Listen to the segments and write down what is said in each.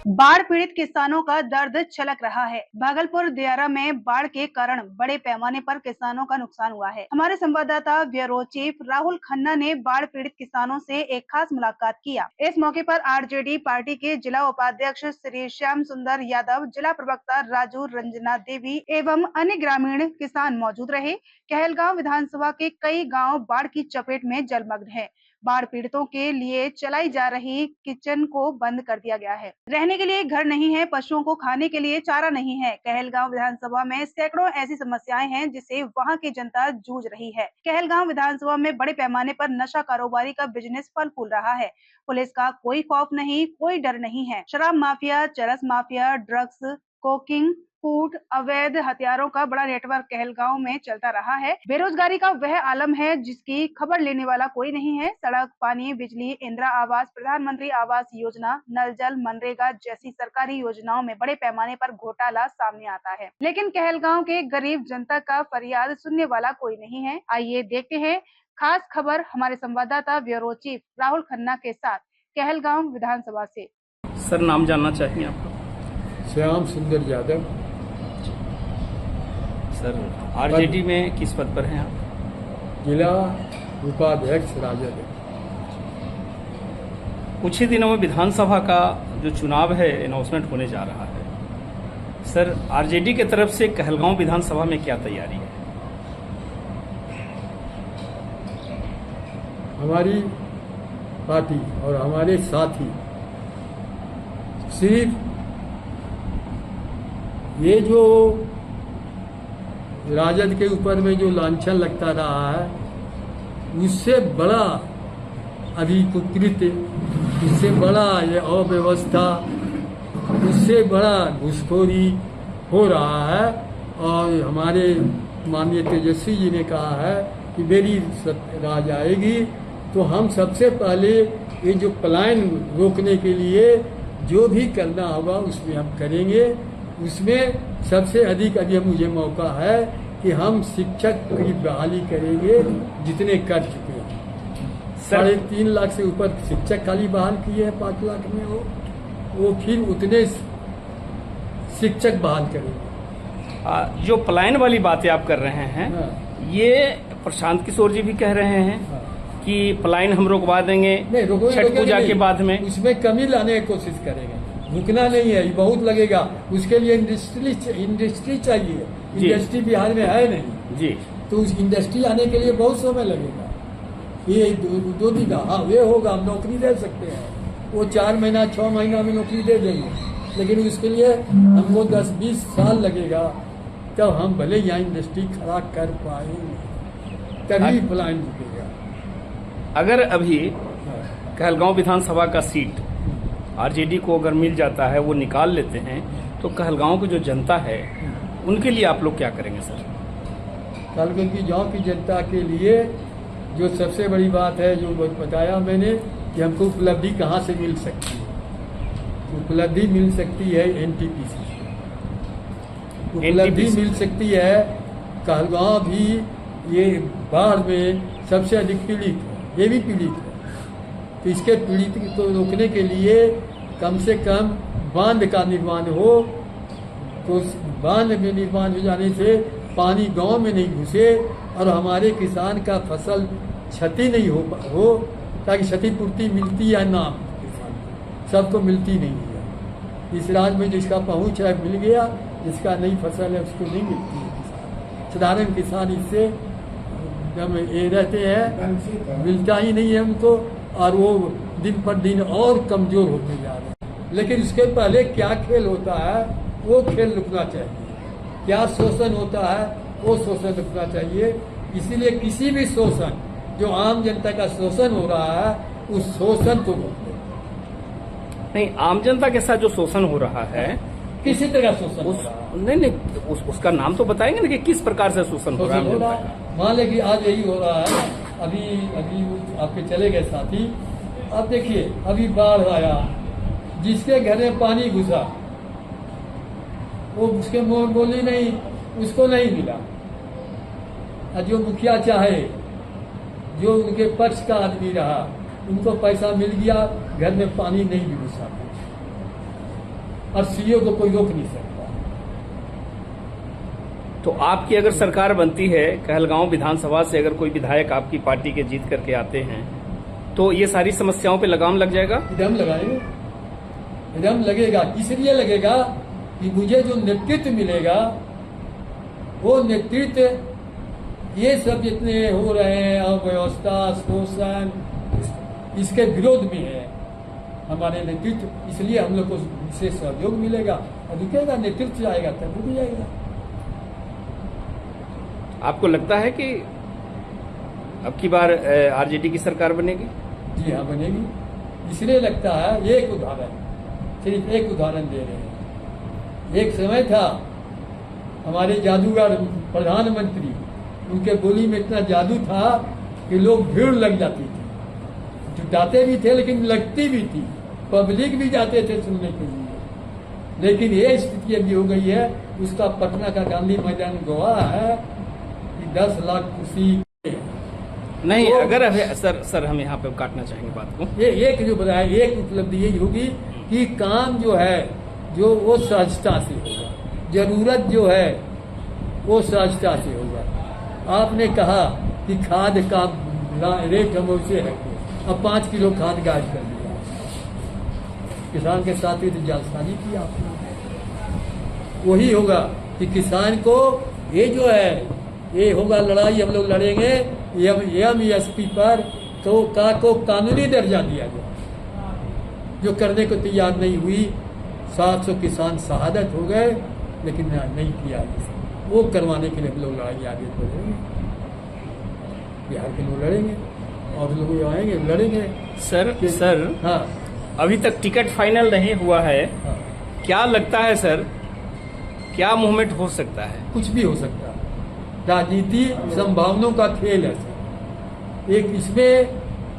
बाढ़ पीड़ित किसानों का दर्द छलक रहा है। भागलपुर दियारा में बाढ़ के कारण बड़े पैमाने पर किसानों का नुकसान हुआ है। हमारे संवाददाता ब्यूरो चीफ राहुल खन्ना ने बाढ़ पीड़ित किसानों से एक खास मुलाकात किया। इस मौके पर आरजेडी पार्टी के जिला उपाध्यक्ष श्री श्याम सुंदर यादव, जिला प्रवक्ता राजू रंजना देवी एवं अन्य ग्रामीण किसान मौजूद रहे। कहलगांव विधानसभा के कई गाँव बाढ़ की चपेट में जलमग्न है। बाढ़ पीड़ितों के लिए चलाई जा रही किचन को बंद कर दिया गया है। रहने के लिए घर नहीं है, पशुओं को खाने के लिए चारा नहीं है। कहलगांव विधानसभा में सैकड़ों ऐसी समस्याएं हैं जिसे वहां की जनता जूझ रही है। कहलगांव विधानसभा में बड़े पैमाने पर नशा कारोबारी का बिजनेस फल फूल रहा है। पुलिस का कोई खौफ नहीं, कोई डर नहीं है। शराब माफिया, चरस माफिया, ड्रग्स, कोकिंग, फूड, अवैध हथियारों का बड़ा नेटवर्क कहलगांव में चलता रहा है। बेरोजगारी का वह आलम है जिसकी खबर लेने वाला कोई नहीं है। सड़क, पानी, बिजली, इंदिरा आवास, प्रधानमंत्री आवास योजना, नल जल, मनरेगा जैसी सरकारी योजनाओं में बड़े पैमाने पर घोटाला सामने आता है, लेकिन कहलगांव के गरीब जनता का फरियाद सुनने वाला कोई नहीं है। आइए देखते हैं खास खबर हमारे संवाददाता ब्यूरो चीफ राहुल खन्ना के साथ कहलगांव विधानसभा से। सर, नाम जानना चाहेंगे आपका? श्याम सुंदर यादव। सर, आरजेडी में किस पद पर हैं आप? जिला उपाध्यक्ष राजद। कुछ ही दिनों में विधानसभा का जो चुनाव है अनाउंसमेंट होने जा रहा है। सर, आरजेडी के तरफ से कहलगांव विधानसभा में क्या तैयारी है? हमारी पार्टी और हमारे साथी सिर्फ ये जो राजद के ऊपर में जो लांछन लगता रहा है, उससे बड़ा अभी कुकृत्य, उससे बड़ा ये अव्यवस्था, उससे बड़ा घुसखोरी हो रहा है। और हमारे माननीय तेजस्वी जी ने कहा है कि मेरी राज आएगी तो हम सबसे पहले ये जो पलायन रोकने के लिए जो भी करना होगा उसमें हम करेंगे। उसमें सबसे अधिक अभी मुझे मौका है कि हम शिक्षक की बहाली करेंगे जितने कर चुके हैं। 3.5 लाख से ऊपर शिक्षक खाली बहाल किए हैं, 5 लाख में वो फिर उतने शिक्षक बहाल करेंगे। जो पलायन वाली बातें आप कर रहे हैं, हाँ। ये प्रशांत किशोर जी भी कह रहे हैं, हाँ, कि पलायन हम रोकवा देंगे छठ पूजा के बाद में। उसमें कमी लाने की कोशिश करेंगे, रुकना नहीं है, बहुत लगेगा। उसके लिए इंडस्ट्री चाहिए। इंडस्ट्री बिहार में है नहीं जी, तो उस इंडस्ट्री आने के लिए बहुत समय लगेगा। ये 2 दिन हाँ वे होगा, हम नौकरी दे सकते हैं, वो 4 महीना 6 महीना में नौकरी दे देंगे, लेकिन उसके लिए हमको 10-20 साल लगेगा। तब हम भले यहाँ इंडस्ट्री खड़ा कर पाएंगे, तभी प्लान रुकेगा। अगर अभी कहलगांव विधानसभा का सीट आरजेडी को अगर मिल जाता है, वो निकाल लेते हैं, तो कहलगांव की जो जनता है उनके लिए आप लोग क्या करेंगे सर? कहलगांव की गाँव की जनता के लिए जो सबसे बड़ी बात है, जो बताया मैंने कि हमको उपलब्धि कहाँ से मिल सकती है। उपलब्धि मिल सकती है एनटीपीसी से, उपलब्धि मिल सकती है। कहलगांव भी ये बाढ़ में सबसे अधिक पीड़ित है, ये भी पीड़ित है। तो इसके पीड़ित को रोकने के लिए कम से कम बांध का निर्माण हो, तो बांध में निर्माण हो जाने से पानी गांव में नहीं घुसे और हमारे किसान का फसल क्षति नहीं हो, ताकि क्षतिपूर्ति मिलती है ना, किसान सबको मिलती नहीं है। इस राज्य में जिसका पहुंच है मिल गया, जिसका नहीं फसल है उसको नहीं मिलती है। साधारण किसान इससे जब ये रहते हैं, मिलता ही नहीं है हमको, और वो दिन पर दिन और कमजोर होते जा रहे हैं। लेकिन उसके पहले क्या खेल होता है वो खेल रुकना चाहिए, क्या शोषण होता है वो शोषण रुकना चाहिए। इसीलिए किसी भी शोषण, जो आम जनता का शोषण हो रहा है, उस शोषण को रोकना नहीं। आम जनता के साथ जो शोषण हो रहा है, किसी तरह शोषण हो रहा है। नहीं, उसका नाम तो बताएंगे ना कि किस प्रकार से शोषण हो रहा है। मान लें कि आज यही हो रहा है। अभी आपके चले गए साथी, अब देखिए अभी बाढ़ आया, जिसके घर में पानी घुसा वो उसके मुंह बोली नहीं, उसको नहीं मिला। और जो मुखिया चाहे, जो उनके पक्ष का आदमी रहा, उनको पैसा मिल गया, घर में पानी नहीं भी घुसा। और सीओ को कोई रोक नहीं सकता। तो आपकी अगर सरकार बनती है, कहलगांव विधानसभा से अगर कोई विधायक आपकी पार्टी के जीत करके आते हैं, तो ये सारी समस्याओं पे लगाम लग जाएगा? एकदम लगाएंगे, एकदम लगेगा। इसलिए लगेगा कि मुझे जो नेतृत्व मिलेगा वो नेतृत्व ये सब जितने हो रहे हैं अव्यवस्था, शोषण, इसके विरोध में है हमारे नेतृत्व। इसलिए हम लोग को विशेष सहयोग मिलेगा और रुकेगा, नेतृत्व जाएगा तब रुक जाएगा। आपको लगता है कि अब की बार आरजेडी की सरकार बनेगी? जी हाँ, बनेगी। इसलिए लगता है, एक उदाहरण, सिर्फ एक उदाहरण दे रहे हैं। एक समय था हमारे जादूगर प्रधानमंत्री, उनके बोली में इतना जादू था कि लोग भीड़ लग जाती थी, जुटाते भी थे लेकिन लगती भी थी, पब्लिक भी जाते थे सुनने के लिए। लेकिन ये स्थिति अभी हो गई है, उसका पटना का गांधी मैदान गवाह है कि 10 लाख कुर्सी नहीं। तो, अगर सर हम यहाँ पे काटना चाहेंगे बात को। ये एक जो बताया, एक उपलब्धि यही होगी कि काम जो है जो वो सहजता से होगा, जरूरत जो है वो सहजता से होगा। आपने कहा कि खाद का रेट हम उसे रखें, अब 5 किलो खाद गायब कर दिया, किसान के साथ ही तो जालसाजी की आपने। वही होगा कि किसान को ये जो है ये होगा लड़ाई, हम लोग लड़ेंगे एमएसपी पर, तो को कानूनी दर्जा दिया गया, जो करने को तैयार नहीं हुई। 700 किसान शहादत हो गए लेकिन नहीं किया, वो करवाने के लिए हम लोग लड़ाई आगे बढ़ेंगे, बिहार के लोग लड़ेंगे और लोग आएंगे लड़ेंगे। सर हाँ, अभी तक टिकट फाइनल नहीं हुआ है। हाँ, क्या लगता है सर, क्या मूवमेंट हो सकता है? कुछ भी हो सकता है। राजनीति संभावनाओं का खेल है सर। एक इसमें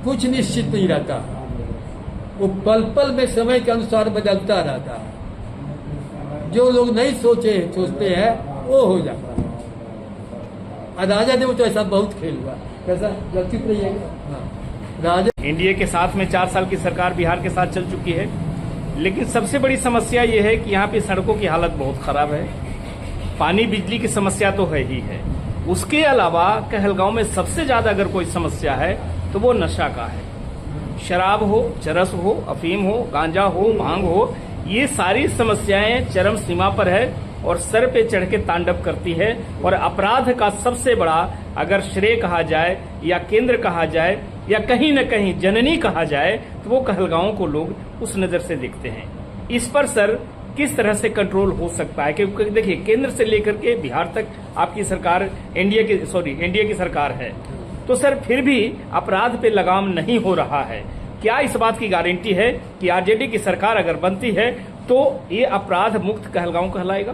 कुछ निश्चित नहीं रहता, वो पल पल में समय के अनुसार बदलता रहता है। जो लोग नहीं सोचते हैं वो हो जाता है। राजा ने तो ऐसा बहुत खेल हुआ, कैसा चुप रहिएगा। हाँ, राजा एनडीए के साथ में 4 साल की सरकार बिहार के साथ चल चुकी है, लेकिन सबसे बड़ी समस्या ये है कि यहाँ पे सड़कों की हालत बहुत खराब है, पानी बिजली की समस्या तो है ही है। उसके अलावा कहलगांव में सबसे ज्यादा अगर कोई समस्या है तो वो नशा का है। शराब हो, चरस हो, अफीम हो, गांजा हो, भांग हो, ये सारी समस्याएं चरम सीमा पर है और सर पे चढ़ के तांडव करती है। और अपराध का सबसे बड़ा अगर श्रेय कहा जाए या केंद्र कहा जाए या कहीं न कहीं जननी कहा जाए तो वो कहलगांव को लोग उस नजर से देखते हैं। इस पर सर किस तरह से कंट्रोल हो सकता है? क्योंकि देखिए, केंद्र से लेकर के बिहार तक आपकी सरकार एनडीए की सरकार है, तो सर फिर भी अपराध पे लगाम नहीं हो रहा है। क्या इस बात की गारंटी है कि आरजेडी की सरकार अगर बनती है तो ये अपराध मुक्त कहलगांव कहलाएगा?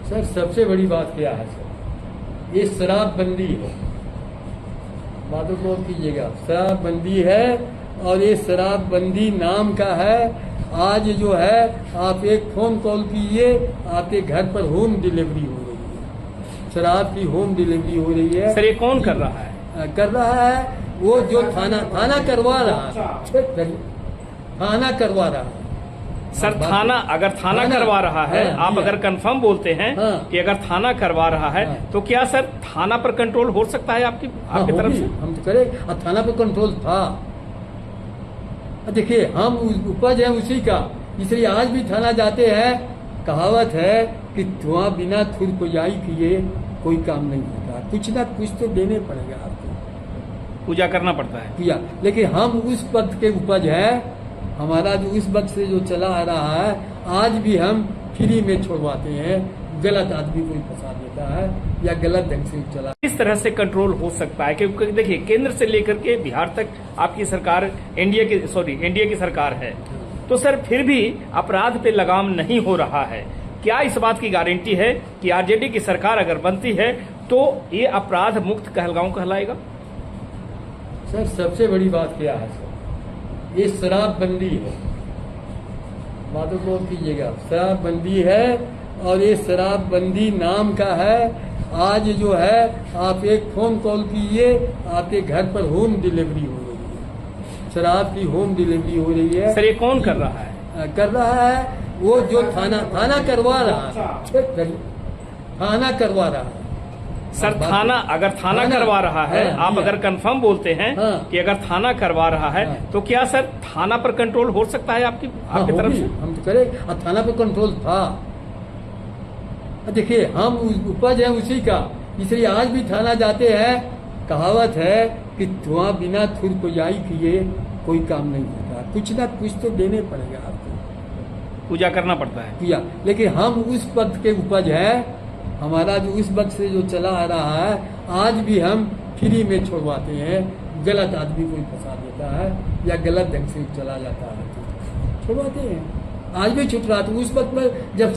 सर सबसे बड़ी बात क्या है सर, ये शराबबंदी है, बातों को कीजिएगा, शराबबंदी है और ये शराबबंदी नाम का है। आज जो है आप एक फोन कॉल कीजिए, आपके घर पर होम डिलीवरी हो रही है, शराब की होम डिलीवरी हो रही है। सर ये कौन कर रहा है? कर रहा है वो जो थाना करवा रहा है, थाना करवा रहा है। सर अगर थाना करवा रहा है, आप अगर कंफर्म बोलते हैं कि अगर थाना करवा रहा है तो क्या सर थाना पर कंट्रोल हो सकता है आपकी तरफ से? हम तो करें, और थाना पर कंट्रोल था। देखिए हम उपज है उसी का, इसलिए आज भी थाना जाते हैं। कहावत है कि धुआं बिना खुद पुजाई किए कोई काम नहीं होता, कुछ ना कुछ तो देने पड़ेगा आपको, पूजा करना पड़ता है पूजा। लेकिन हम उस पद के उपज है, हमारा जो उस वक्त से जो चला आ रहा है, आज भी हम फ्री में छोड़वाते हैं। गलत आदमी कोई फंसा देता है या गलत ढंग से चला, किस तरह से कंट्रोल हो सकता है? क्योंकि देखिए, केंद्र से लेकर के बिहार तक आपकी सरकार एनडीए की सरकार है, तो सर फिर भी अपराध पे लगाम नहीं हो रहा है। क्या इस बात की गारंटी है कि आरजेडी की सरकार अगर बनती है तो ये अपराध मुक्त कहलगांव कहलाएगा? सर सबसे बड़ी बात क्या है सर, ये शराबबंदी है, बातों को कीजिएगा, शराबबंदी है और ये शराबबंदी नाम का है। आज जो है आप एक फोन कॉल कीजिए, आपके घर पर होम डिलीवरी हो रही है, शराब की होम डिलीवरी हो रही है। सर ये कौन कर रहा है? कर रहा है वो जो थाना करवा रहा है, थाना करवा रहा है सर। थाना अगर थाना करवा रहा है, हाँ, आप अगर कंफर्म बोलते हैं हाँ, कि अगर थाना करवा रहा है, हाँ, तो क्या सर थाना पर कंट्रोल हो सकता है आपकी तरफ होगी, से? हम तो करें। और थाना पे कंट्रोल था। देखिए हम उपज है उसी का, इसलिए आज भी थाना जाते हैं। कहावत है कि धुआं बिना खुद पुजाई किए कोई काम नहीं होता, कुछ ना कुछ तो देने पड़ेगा आपको, पूजा करना पड़ता है। पूजा। लेकिन हम उस वक्त के उपज है, हमारा जो उस वक्त से जो चला आ रहा है, आज भी हम फ्री में छोड़वाते हैं। गलत आदमी कोई फंसा देता है या गलत ढंग से चला जाता है तो छुड़वाते हैं, आज भी छुटवाते। उस वक्त में जब